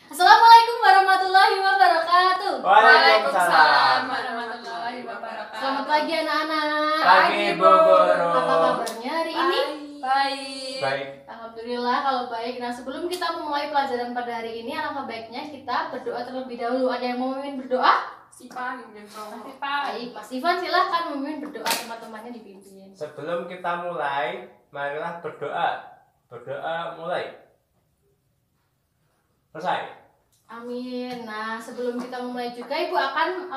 Assalamualaikum warahmatullahi wabarakatuh. Waalaikumsalam warahmatullahi wabarakatuh. Selamat pagi anak-anak. Pagi Bu Guru. Apa kabarnya hari ini? Baik. Baik. Alhamdulillah kalau baik. Nah, sebelum kita memulai pelajaran pada hari ini, alangkah baiknya kita berdoa terlebih dahulu. Ada yang mau memimpin berdoa? Sipan yang Baik, Mas Ivan silahkan memimpin berdoa, teman-temannya dipimpin. Sebelum kita mulai, marilah berdoa. Berdoa mulai. Selesai. Amin. Nah, sebelum kita memulai juga, Ibu akan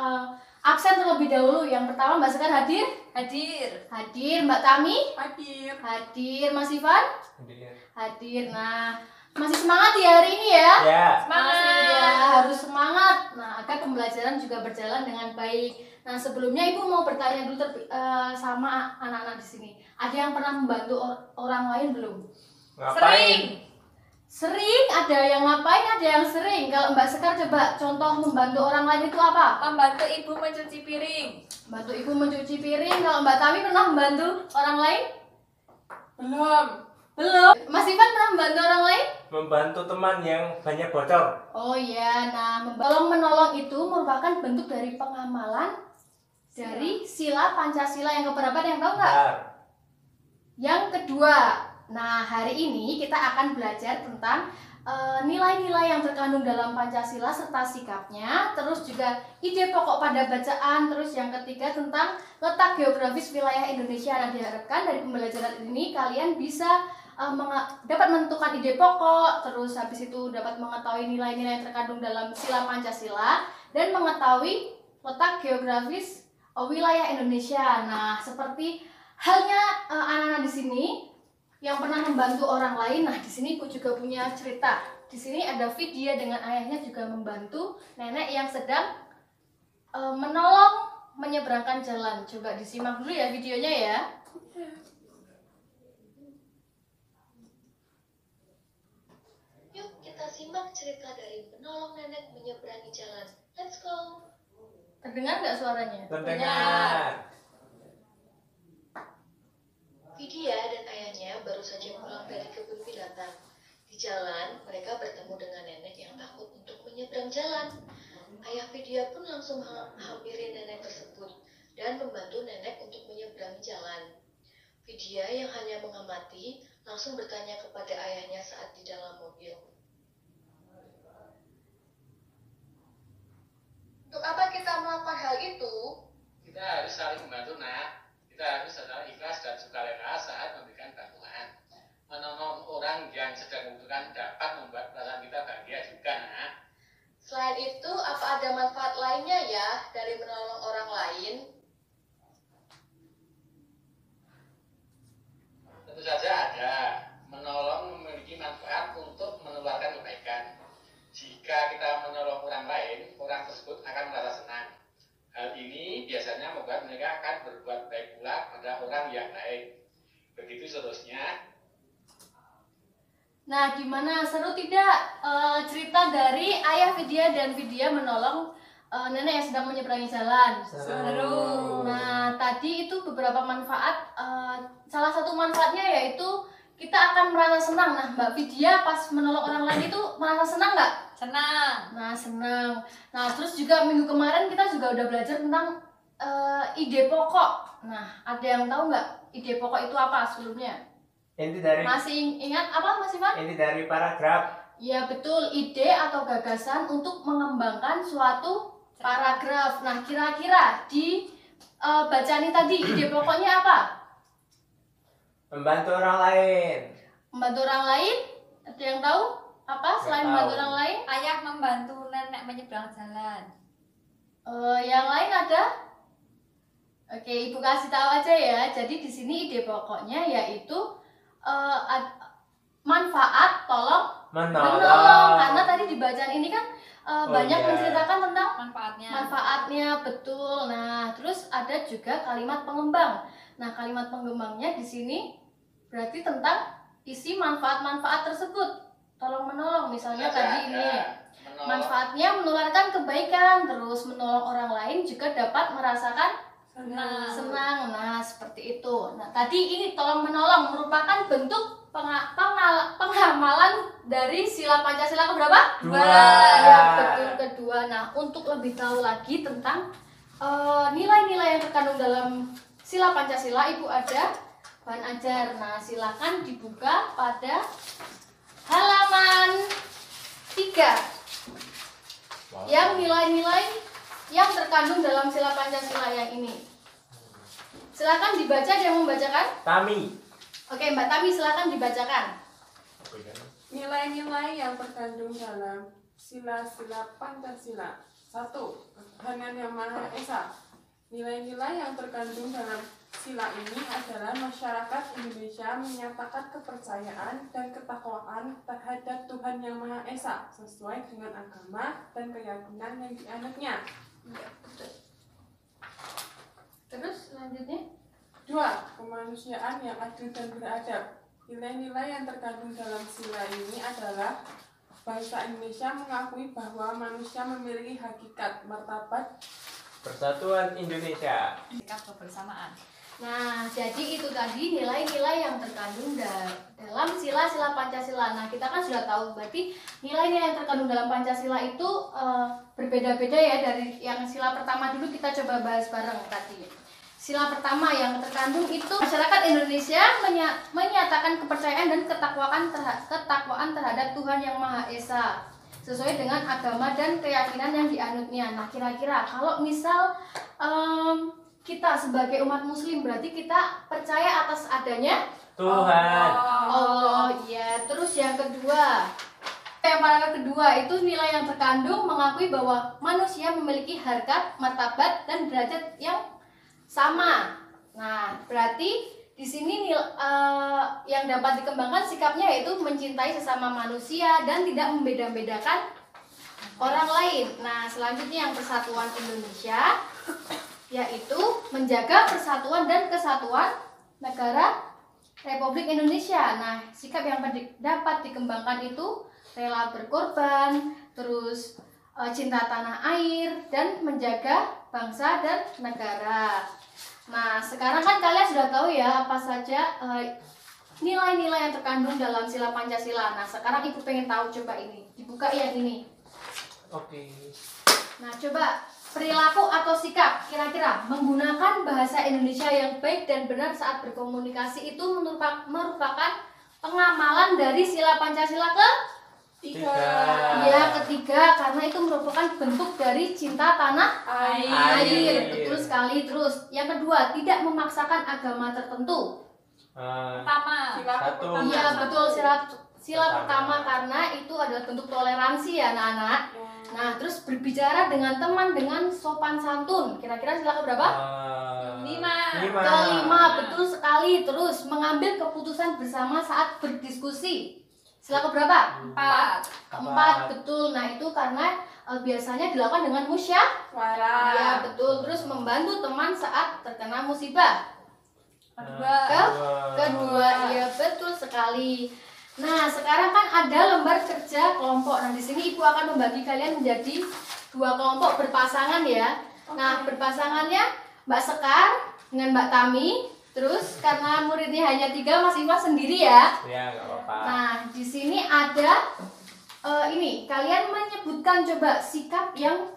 absen terlebih dahulu. Yang pertama, Mbak Sekar hadir? hadir. Hadir. Mbak Tami? Hadir. Hadir. Mas Ivan? Hadir. Hadir. Nah, masih semangat ya hari ini ya? Ya. Masih ya, harus semangat. Nah, agar pembelajaran juga berjalan dengan baik. Nah, sebelumnya Ibu mau bertanya dulu sama anak-anak di sini. Ada yang pernah membantu orang lain belum? Ngapain? Sering, ada yang ngapain, ada yang sering. Kalau Mbak Sekar coba contoh membantu orang lain itu apa? Membantu ibu mencuci piring. Bantu ibu mencuci piring. Kalau Mbak Tami pernah membantu orang lain? Belum. Belum. Mas Ivan pernah membantu orang lain? Membantu teman yang banyak bocor. Oh iya, nah menolong itu merupakan bentuk dari pengamalan dari sila Pancasila yang keberapa, ada yang tahu nggak? Benar. Yang kedua. Nah, hari ini kita akan belajar tentang nilai-nilai yang terkandung dalam Pancasila serta sikapnya, terus juga ide pokok pada bacaan, terus yang ketiga tentang letak geografis wilayah Indonesia. Nah, diharapkan dari pembelajaran ini kalian bisa dapat menentukan ide pokok, terus habis itu dapat mengetahui nilai-nilai yang terkandung dalam sila Pancasila dan mengetahui letak geografis wilayah Indonesia. Nah, seperti halnya anak-anak di sini yang pernah membantu orang lain. Nah, di sini Ibu juga punya cerita. Di sini ada Vidya dengan ayahnya juga membantu nenek yang sedang menolong menyeberangkan jalan. Coba disimak dulu ya videonya ya. Yuk kita simak cerita dari menolong nenek menyeberangi jalan. Let's go! Terdengar nggak suaranya? Terdengar. Vidya dan ayahnya baru saja pulang dari kebun binatang. Di jalan, mereka bertemu dengan nenek yang takut untuk menyeberang jalan. Ayah Vidya pun langsung menghampiri nenek tersebut dan membantu nenek untuk menyeberangi jalan. Vidya yang hanya mengamati langsung bertanya kepada ayahnya saat di dalam mobil. Untuk apa kita melakukan hal itu? Kita harus saling membantu, nak. Kita harus secara ikhlas dan sukarela saat memberikan bantuan. Menolong orang yang sedang membutuhkan dapat membuat perasaan kita bahagia juga, nak. Selain itu, apa ada manfaat lainnya ya dari menolong orang lain? Tentu saja ada. Menolong memiliki manfaat untuk menularkan kebaikan. Jika kita menolong orang lain, orang tersebut akan merasa senang. Hal ini biasanya membuat mereka akan berbuat baik pula pada orang yang lain. Begitu seterusnya. Nah, gimana? Seru tidak cerita dari ayah Vidya dan Vidya menolong nenek yang sedang menyeberangi jalan? Seru. Nah, tadi itu beberapa manfaat. Salah satu manfaatnya yaitu kita akan merasa senang. Nah, Mbak Vidya pas menolong orang lain itu merasa senang nggak? Senang. Nah, senang. Nah, terus juga minggu kemarin kita juga udah belajar tentang ide pokok. Nah, ada yang tahu nggak ide pokok itu apa sebelumnya? Inti dari Masih ingat apa, Mas Ivan? inti dari paragraf. Ya, betul. Ide atau gagasan untuk mengembangkan suatu paragraf. Nah, kira-kira di bacaan ini tadi ide pokoknya apa? Membantu orang lain. Membantu orang lain? Ada yang tahu? Apa selain tahu. membantu orang lain? Ayah membantu nenek menyeberang jalan. Yang lain ada? Oke, Ibu kasih tahu aja ya. Jadi di sini ide pokoknya yaitu manfaat tolong menolong. Karena tadi di bacaan ini kan banyak iya. menceritakan tentang Manfaatnya. betul. Nah, terus ada juga kalimat pengembang. Nah, kalimat pengembangnya di sini berarti tentang isi manfaat-manfaat tersebut. Tolong menolong misalnya tadi ini. Manfaatnya menularkan kebaikan, terus menolong orang lain juga dapat merasakan senang. Nah, seperti itu. Nah, tadi ini tolong menolong merupakan bentuk pengamalan dari sila Pancasila keberapa? Dua. Ya, betul, kedua. Nah, untuk lebih tahu lagi tentang nilai-nilai yang terkandung dalam sila Pancasila, Ibu ada bahan ajar. Nah, silakan dibuka pada halaman 3. Yang nilai-nilai yang terkandung dalam sila Pancasila yang ini. Silakan dibaca, ada yang membacakan? Tami. Oke, Mbak Tami silakan dibacakan. Nilai-nilai yang terkandung dalam sila-sila Pancasila. 1. Ketuhanan Yang Maha Esa. Nilai-nilai yang terkandung dalam sila ini adalah masyarakat Indonesia menyatakan kepercayaan dan ketakwaan terhadap Tuhan Yang Maha Esa sesuai dengan agama dan keyakinan yang dianutnya. Terus selanjutnya? 2. Kemanusiaan yang adil dan beradab. Nilai-nilai yang terkandung dalam sila ini adalah bangsa Indonesia mengakui bahwa manusia memiliki hakikat, martabat, Persatuan Indonesia. Sikap kebersamaan. Nah, jadi itu tadi nilai-nilai yang terkandung dalam sila-sila Pancasila. Nah, kita kan sudah tahu berarti nilai-nilai yang terkandung dalam Pancasila itu berbeda-beda ya. Dari yang sila pertama dulu kita coba bahas bareng tadi. Sila pertama yang terkandung itu masyarakat Indonesia menyatakan kepercayaan dan ketakwaan terhadap Tuhan Yang Maha Esa sesuai dengan agama dan keyakinan yang dianutnya. Nah, kira-kira kalau misal kita sebagai umat muslim berarti kita percaya atas adanya Tuhan. Allah. Ya, terus yang kedua. Yang paragraf kedua itu nilai yang terkandung mengakui bahwa manusia memiliki harkat, martabat dan derajat yang sama. Nah, berarti di sini yang dapat dikembangkan sikapnya yaitu mencintai sesama manusia dan tidak membeda-bedakan orang lain. Nah, selanjutnya yang persatuan Indonesia yaitu menjaga persatuan dan kesatuan negara Republik Indonesia. Nah, sikap yang dapat dikembangkan itu rela berkorban, terus cinta tanah air dan menjaga bangsa dan negara. Nah, sekarang kan kalian sudah tahu ya apa saja nilai-nilai yang terkandung dalam sila Pancasila. Nah, sekarang Ibu pengen tahu, coba ini dibuka yang ini. Oke. Nah, coba perilaku atau sikap kira-kira menggunakan bahasa Indonesia yang baik dan benar saat berkomunikasi itu merupakan pengamalan dari sila Pancasila Tiga. ketiga karena itu merupakan bentuk dari cinta tanah air. Betul sekali. Terus yang kedua, tidak memaksakan agama tertentu. Pertama. Satu. Iya, betul, sila pertama karena itu adalah bentuk toleransi ya anak-anak. Nah, terus berbicara dengan teman dengan sopan santun. Kira-kira sila keberapa? 5. Kelima, betul sekali. Terus mengambil keputusan bersama saat berdiskusi. Sila keberapa? 4. Keempat, betul. Nah, itu karena biasanya dilakukan dengan musyawarah. Ya, betul. Terus membantu teman saat terkena musibah. Kedua, ya betul sekali. Nah, sekarang kan ada lembar kerja kelompok. Nah, di sini Ibu akan membagi kalian menjadi 2 kelompok berpasangan ya. Nah, berpasangannya Mbak Sekar dengan Mbak Tami. Terus karena muridnya hanya 3, Mas Imas sendiri ya. Ya, nggak apa-apa. Nah, di sini ada ini kalian menyebutkan coba sikap yang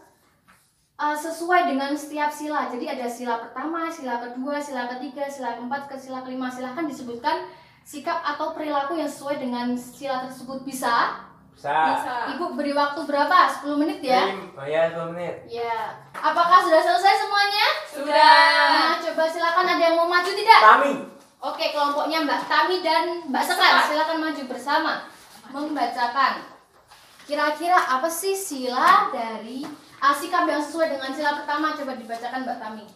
sesuai dengan setiap sila. Jadi ada sila pertama, sila kedua, sila ketiga, sila keempat, sila kelima. Silahkan disebutkan sikap atau perilaku yang sesuai dengan sila tersebut. Bisa? Bisa. Ibu beri waktu berapa? 10 menit ya? Oh ya, 10 menit. Ya. Apakah sudah selesai semuanya? Sudah. Nah, coba silakan, ada yang mau maju tidak? Tami. Oke, kelompoknya Mbak Tami dan Mbak Sekar, silakan maju bersama membacakan. Kira-kira apa sih sila dari sikap yang sesuai dengan sila pertama? Coba dibacakan Mbak Tami.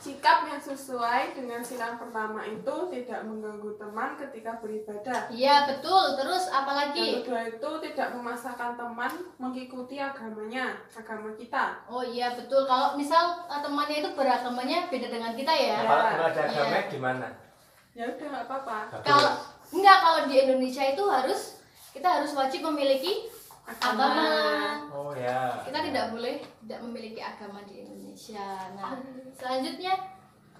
Sikap yang sesuai dengan sila pertama itu tidak mengganggu teman ketika beribadah. Iya, betul. Terus Yang apalagi? kedua itu tidak memaksakan teman mengikuti agamanya, agama kita. Oh iya, betul. Kalau misal temannya itu beragamanya beda dengan kita ya. Kalau nggak ada Iya. agama gimana? Ya udah nggak apa-apa. Kalau di Indonesia itu kita harus wajib memiliki agama. Oh ya. Kita tidak boleh tidak memiliki agama di Indonesia. Nah, selanjutnya,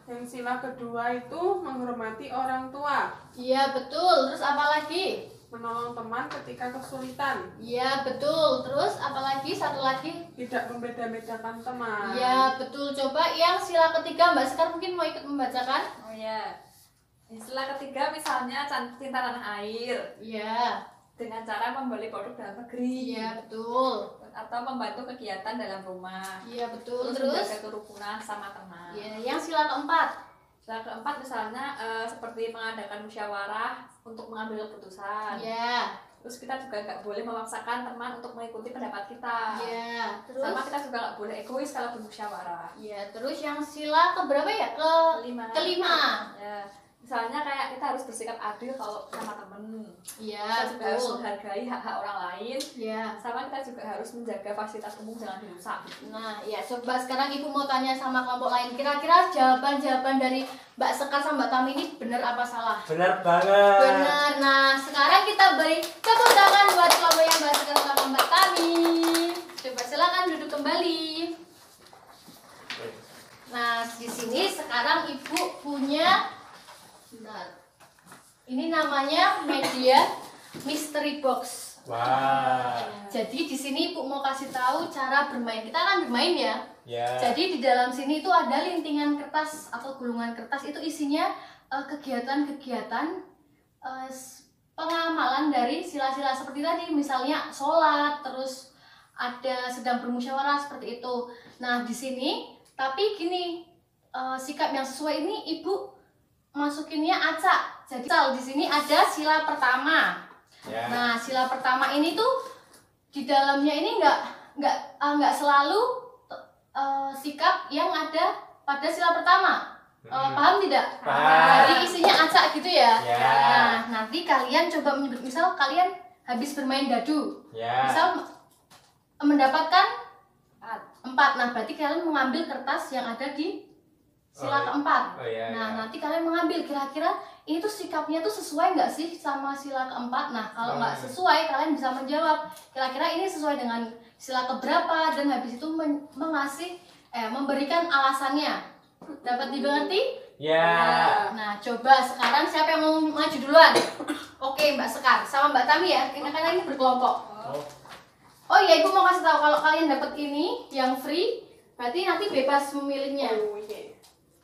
Yang sila kedua itu menghormati orang tua. iya betul. Terus apa lagi? menolong teman ketika kesulitan, Iya, betul. Terus apalagi satu lagi? tidak membeda-bedakan teman. Iya, betul. Coba yang sila ketiga Mbak Sekar mungkin mau ikut membacakan? Oh iya. Istilah ketiga misalnya cinta tanah air Iya. dengan cara membeli produk dalam negeri. Iya, betul. Atau membantu kegiatan dalam rumah. Iya, betul. Terus Terus? menjaga kerukunan sama teman. Iya, yang sila keempat. Istilah keempat misalnya seperti mengadakan musyawarah untuk mengambil keputusan. Iya. Terus kita juga nggak boleh memaksakan teman untuk mengikuti pendapat kita. Iya. Terus? Sama kita juga nggak boleh egois kalau bermusyawarah. Iya, terus yang sila keberapa ya? Kelima. Ya. Misalnya kayak kita harus bersikap adil kalau sama temen. Iya, Kita juga harus betul. menghargai hak-hak orang lain. Iya. Sama kita juga harus menjaga fasilitas umum jangan dirusak. Nah, ya coba sekarang Ibu mau tanya sama kelompok lain. Kira-kira jawaban-jawaban dari Mbak Sekar sama Mbak Tami ini benar apa salah? Benar banget. Benar. Nah, sekarang kita beri tepuk tangan buat kelompok yang Mbak Sekar sama Mbak Tami. Coba silakan duduk kembali. Nah, di sini sekarang Ibu punya, bentar. Ini namanya media mystery box. Wah. Jadi di sini Ibu mau kasih tahu cara bermain. Kita akan bermain ya. Ya. Jadi di dalam sini itu ada lintingan kertas atau gulungan kertas, itu isinya kegiatan-kegiatan pengamalan dari sila-sila seperti tadi, misalnya sholat, terus ada sedang bermusyawarah seperti itu. Nah di sini tapi gini, sikap yang sesuai ini Ibu masukinnya acak. Jadi di sini ada sila pertama. Ya. Nah sila pertama ini tuh di dalamnya ini nggak selalu sikap yang ada pada sila pertama. Paham tidak? Paham. Jadi isinya acak gitu ya. Ya. Nah, nanti kalian coba menyebut, misal kalian habis bermain dadu. Ya. Misal mendapatkan 4. Nah, berarti kalian mengambil kertas yang ada di sila keempat. Oh iya. Nah, iya. nanti kalian mengambil kira-kira ini tuh sikapnya tuh sesuai nggak sih sama sila keempat. Nah, kalau nggak sesuai, kalian bisa menjawab kira-kira ini sesuai dengan sila keberapa, dan habis itu memberikan alasannya. Dapat dimengerti? Ya. Nah, coba sekarang siapa yang mau maju duluan? Oke, Mbak Sekar sama Mbak Tami ya. Karena ini berkelompok. Oh. Oh iya, Ibu mau kasih tahu kalau kalian dapat ini yang free, berarti nanti bebas memilihnya. Oh, iya.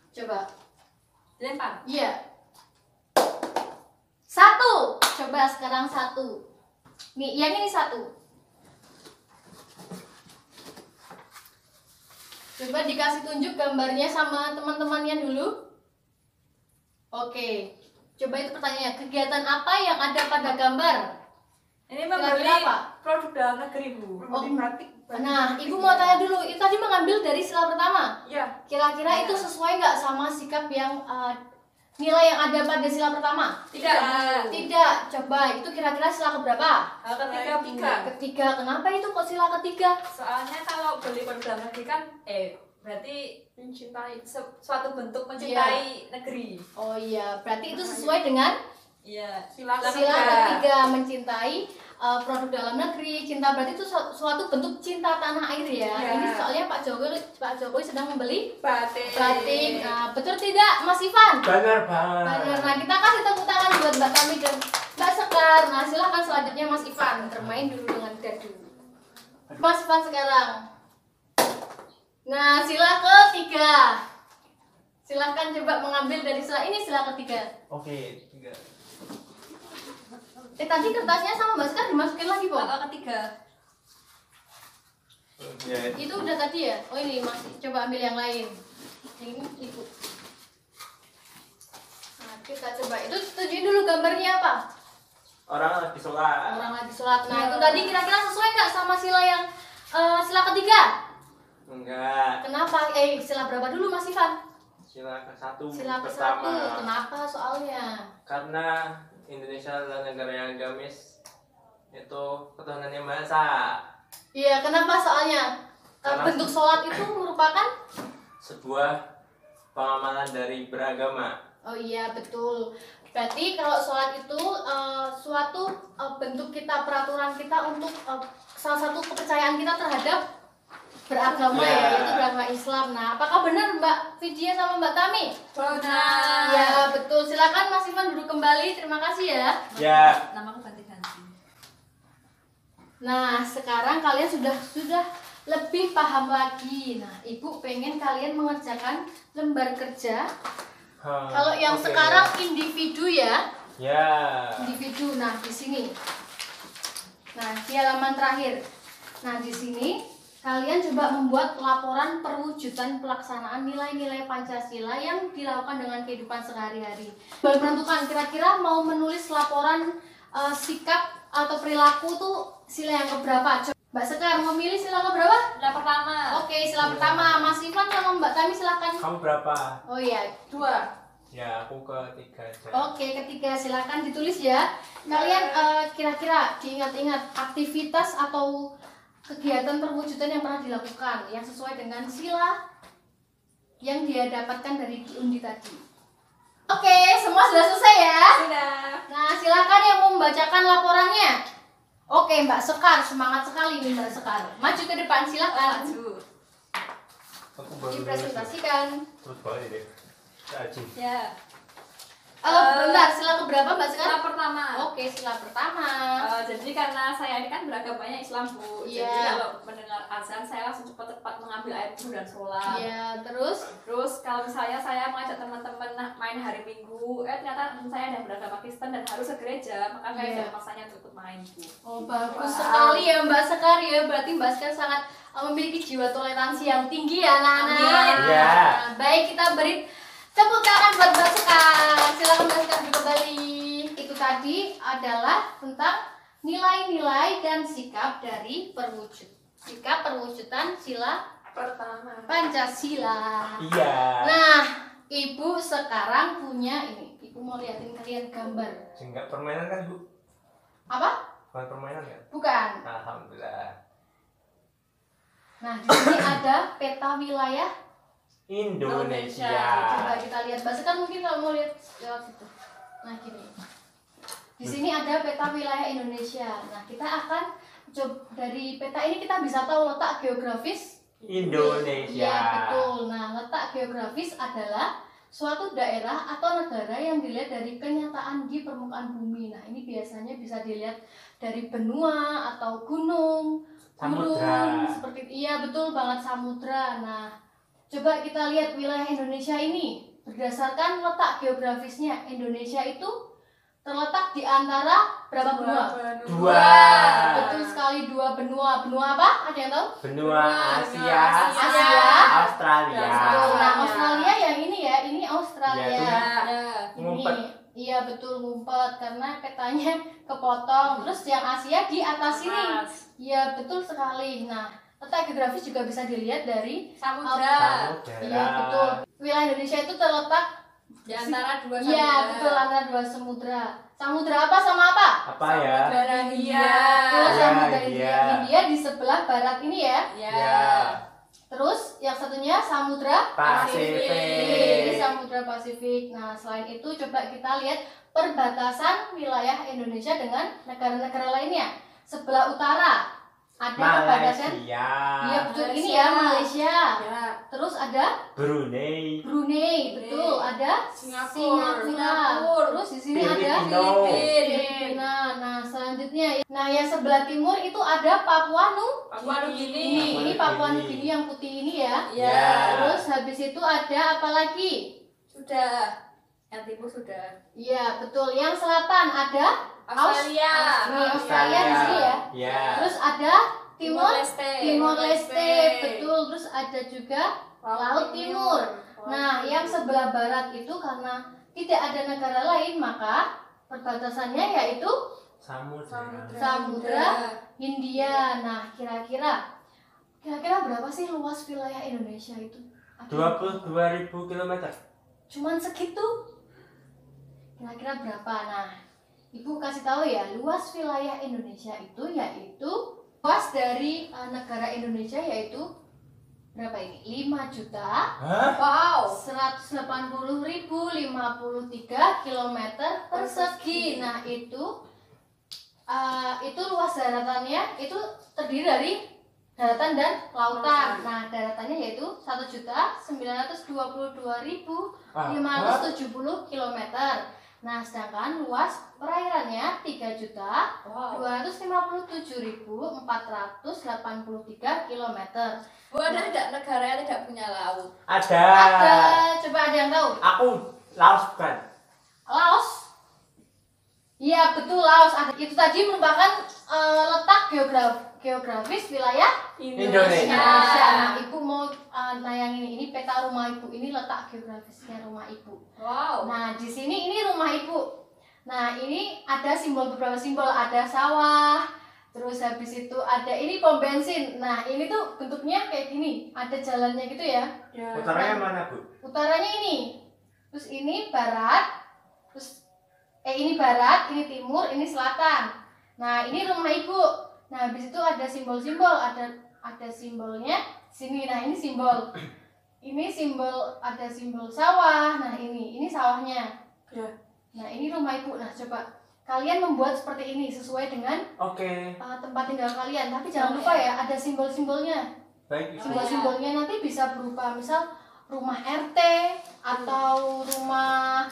Coba. Lempar. Iya. 1. Coba sekarang 1. Nih, yang ini 1. Coba dikasih tunjuk gambarnya sama teman-temannya dulu. Oke. Coba itu pertanyaannya, kegiatan apa yang ada pada gambar? Ini Kira-kira membeli apa? produk dalam negeri, Bu. Oh, nah, Ibu mau tanya dulu, itu tadi mengambil dari sila pertama. Iya. Kira-kira itu sesuai nggak sama sikap yang nilai yang ada pada sila pertama? Tidak. Tidak. Coba itu kira-kira sila keberapa? Ketiga. Ketiga. Kenapa itu kok sila ketiga? Soalnya kalau beli produk dalam negeri kan berarti Mencintai. suatu bentuk mencintai negeri. Oh iya, berarti itu sesuai dengan Iya. Sila sila ketiga, mencintai produk dalam negeri. Cinta berarti itu suatu bentuk cinta tanah air ya. Iya. Ini soalnya Pak Jokowi sedang membeli batik. batik. Nah, betul tidak, Mas Ivan? Benar banget. Benar. Nah, kita kasih tepuk tangan buat Mbak Tami dan Mbak Sekar. Nah, silakan selanjutnya Mas Ivan bermain dulu dengan dadu. Mas Ivan sekarang. Nah, sila ketiga. Silahkan coba mengambil dari sila ini, sila ketiga. Oke, 3. Tadi kertasnya sama Mbak Sekar dimasukin lagi, Po. Ketiga. Ya. Itu udah tadi ya? Oh ini masih, coba ambil yang lain. Ini Ibu. Nah, kita coba. Itu tunjukin dulu gambarnya apa? Orang lagi sholat. Orang lagi sholat. Nah, itu tadi kira-kira sesuai nggak sama sila yang sila ketiga? Enggak. Kenapa? Sila berapa dulu Mas Ivan? Sila ke-1 Sila ke-1. pertama. Kenapa soalnya? Karena Indonesia adalah negara yang agamis, itu ketuhanannya Maha Esa. Iya, kenapa soalnya? Karena- Bentuk sholat itu merupakan? Sebuah pengamalan dari beragama. Oh iya, betul. Berarti kalau sholat itu suatu bentuk kita, peraturan kita untuk salah satu kepercayaan kita terhadap beragama Ya. ya, yaitu beragama Islam. Nah, apakah benar Mbak Vidya sama Mbak Tami? Benar. Ya, betul. Silakan Mas Ivan duduk kembali. Terima kasih ya. Ya. Namaku ganti-ganti. Nah, sekarang kalian sudah lebih paham lagi. Nah, Ibu pengen kalian mengerjakan lembar kerja. Kalau yang Oke. sekarang individu ya, Ya. individu. Nah, di sini. Nah, di halaman terakhir. Nah, di sini kalian coba membuat laporan perwujudan pelaksanaan nilai-nilai Pancasila yang dilakukan dengan kehidupan sehari-hari. Baru menentukan kira-kira mau menulis laporan sikap atau perilaku tuh sila yang keberapa? Coba Mbak Sekar mau milih sila keberapa? Sila pertama. Oke, sila pertama. Mas Ivan sama Mbak Tami silakan. Kamu berapa? Oh iya. 2. Ya, aku ketiga aja. Oke, ketiga silakan ditulis ya. Kalian kira-kira diingat-ingat aktivitas atau kegiatan perwujudan yang pernah dilakukan yang sesuai dengan sila yang dia dapatkan dari diundi tadi. Oke, semua sudah selesai ya. Sudah. Nah, silakan yang mau membacakan laporannya. Oke, Mbak Sekar, semangat sekali nih Mbak Sekar. Maju ke depan silakan. Maju. Aku baru Dipresentasikan. terus balik deh. Aji. Ya. Bentar, sila keberapa Mbak Sekar? Sila pertama. Oke, sila pertama. Jadi karena saya ini kan beragamanya Islam, Bu. Iya. Jadi kalau mendengar azan saya langsung cepat-cepat mengambil air wudhu dan sholat. Iya, terus Terus kalau misalnya saya mengajak teman-teman main hari Minggu, ternyata teman saya ada yang beragama Kristen dan harus ke gereja, maka saya Iya. tidak maksanya untuk ikut main, Bu. oh bagus Wow. sekali ya Mbak Sekar ya. Berarti Mbak Sekar sangat memiliki jiwa toleransi yang tinggi ya anak-anak. Amin. Iya. Nah, baik, kita beri tepuk tangan buat Mbak Sekar. Silakan Mbak Sekar kembali. Itu tadi adalah tentang nilai-nilai dan sikap dari sikap perwujudan sila Pertama. Pancasila. Iya. Nah, Ibu sekarang punya ini. Ibu mau liatin kalian gambar. Enggak permainan kan, Bu? Apa? Bukan permainan ya? Bukan. Alhamdulillah. Nah, di sini ada peta wilayah. Indonesia. Coba kita lihat. Mbak Sekar mungkin kalau mau lihat lewat situ. Nah, gini. Di sini ada peta wilayah Indonesia. Nah, kita akan coba dari peta ini kita bisa tahu letak geografis Indonesia. Iya, betul. Nah, letak geografis adalah suatu daerah atau negara yang dilihat dari kenyataan di permukaan bumi. Nah, ini biasanya bisa dilihat dari benua atau gunung, Samudra. gurun, seperti iya betul banget samudra. Nah, coba kita lihat wilayah Indonesia ini berdasarkan letak geografisnya. Indonesia itu terletak di antara berapa benua? Dua. Betul sekali, dua benua. Benua apa? Ada yang tahu? Benua Asia, Asia. Australia. Betul. Nah, Ya. Australia yang ini ya, ini Australia. Ya, Ya. Ngumpet. Ini, iya betul ngumpet karena petanya kepotong. Terus yang Asia di atas sini. Mas. Iya betul sekali. Nah, letak geografis juga bisa dilihat dari Samudra. Samudra. iya betul. Wilayah Indonesia itu terletak Di antara dua samudra. iya betul antara dua samudra. Samudra apa sama apa? Apa ya? Samudra Hindia. Betul, Iya, Samudra iya. Hindia di sebelah barat ini ya. Ya. Ya. Terus yang satunya Samudra Pasifik. Samudra Pasifik. Nah, selain itu coba kita lihat perbatasan wilayah Indonesia dengan negara-negara lainnya. Sebelah utara ada perbatasan. Malaysia. Iya betul ini ya Malaysia. Ya. Terus ada Brunei. Brunei, betul. Ada Singapura. Singapura. Terus di sini ada Filipino. Filipina. Nah, selanjutnya nah yang sebelah timur itu ada Papua Papua Nugini. Ini Papua Nugini yang putih ini ya. Ya. Terus habis itu ada apa lagi? Sudah. Yang timur sudah. Iya, betul. Yang selatan ada Australia. Ini Australia di sini ya. Ya. Terus ada Timor Leste. Timor Leste, betul. Terus ada juga Laut Timur. Nah, yang sebelah barat itu karena tidak ada negara lain, maka perbatasannya yaitu Samudra. Samudra Hindia. Nah, kira-kira berapa sih luas wilayah Indonesia itu? Ada 22.000 km. cuman segitu. Kira-kira berapa? Nah, Ibu kasih tahu ya, luas wilayah Indonesia itu yaitu luas dari negara Indonesia yaitu berapa ini? 5 juta Hah? Wow. 180.053 km persegi. Nah, itu luas daratannya itu terdiri dari daratan dan lautan. Nah, daratannya yaitu 1.922.570 km. Nah, sedangkan luas perairannya 3.257.483 km. Bu, ada tidak negara yang tidak punya laut? Ada. Ada, coba ada yang tahu? Aku Laos bukan. Laos? Iya, betul, Laos. Itu tadi merupakan letak geografis wilayah Indonesia. Nah, Ibu mau nayangin ini peta rumah Ibu. Ini letak geografisnya rumah Ibu. Wow. Nah, di sini ini rumah Ibu. Nah, ini ada beberapa simbol. Ada sawah, terus habis itu ada ini pom bensin. Nah, ini tuh bentuknya kayak gini. Ada jalannya gitu ya. Ya. Utaranya mana, Bu? Utaranya ini. Terus ini barat. Terus ini barat, ini timur, ini selatan. Nah, ini rumah Ibu. Nah, habis itu ada simbol-simbol, ada simbolnya sini. Nah, ini simbol. Ini simbol, ada simbol sawah. Nah, ini sawahnya. Ya. Nah, ini rumah Ibu. Nah, coba kalian membuat seperti ini sesuai dengan Oke. tempat tinggal kalian. Tapi jangan lupa ya, ada simbol-simbolnya. Baik, Ibu. Simbol-simbolnya nanti bisa berupa misal rumah RT atau rumah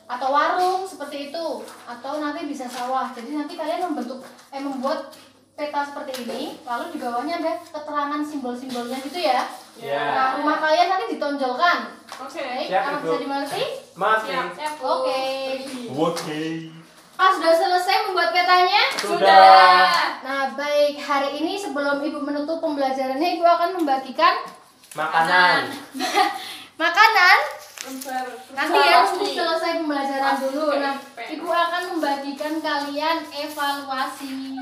atau warung seperti itu, atau nanti bisa sawah. Jadi nanti kalian membuat peta seperti ini, lalu di bawahnya ada keterangan simbol-simbolnya gitu ya. Ya. Nah, rumah kalian nanti ditonjolkan. Oke. Baik, Siap, apa Ibu. bisa dimengerti? Masih. Siap, Bu. Oke. Oke. Sudah selesai membuat petanya? Sudah. Nah, baik, hari ini sebelum Ibu menutup pembelajarannya, Ibu akan membagikan Makanan. makanan. Nanti ya, Pasti. selesai pembelajaran dulu. Oke. Nah, Ibu akan membagikan kalian evaluasi.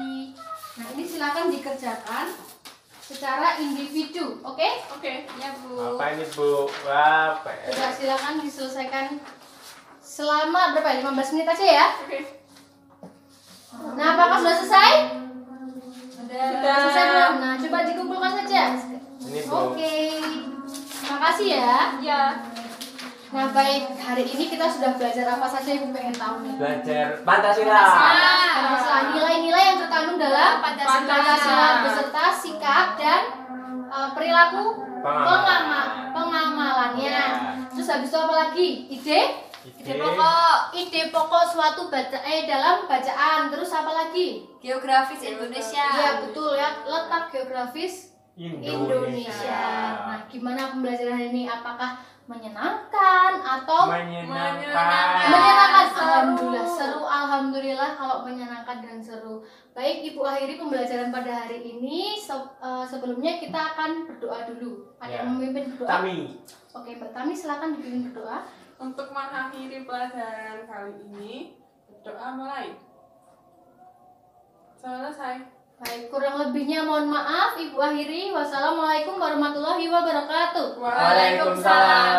Nah, ini silakan dikerjakan secara individu, oke? Oke. Ya, Bu. Apa ini, Bu? Wah, Sudah, silakan diselesaikan selama berapa ya? 15 menit aja ya. Oke. Nah, apakah sudah selesai? Sudah. Selesai belum? Nah, coba dikumpulkan saja. Ini, Bu. Oke. Terima kasih ya. Ya. Nah, baik, hari ini kita sudah belajar apa saja, Ibu pengen tahu nih? Belajar Pancasila. Pancasila, nilai-nilai yang terkandung dalam Pancasila beserta sikap dan perilaku pengamalannya. Terus habis itu apa lagi? Ide pokok suatu dalam bacaan. Terus apa lagi? Geografis Indonesia. Iya, betul ya, letak geografis Indonesia. Nah, gimana pembelajaran ini? Apakah menyenangkan atau Menyenangkan. menyenangkan? Alhamdulillah, seru. Alhamdulillah kalau menyenangkan dan seru. Baik, Ibu akhiri pembelajaran pada hari ini. Sebelumnya kita akan berdoa dulu. Ada Ya. yang memimpin berdoa? Kami. Oke, Mbak Tami silakan dipimpin berdoa. Untuk mengakhiri pelajaran kali ini, berdoa mulai. Selesai. Baik, kurang lebihnya mohon maaf. Ibu akhiri. Wassalamualaikum warahmatullahi wabarakatuh. Waalaikumsalam.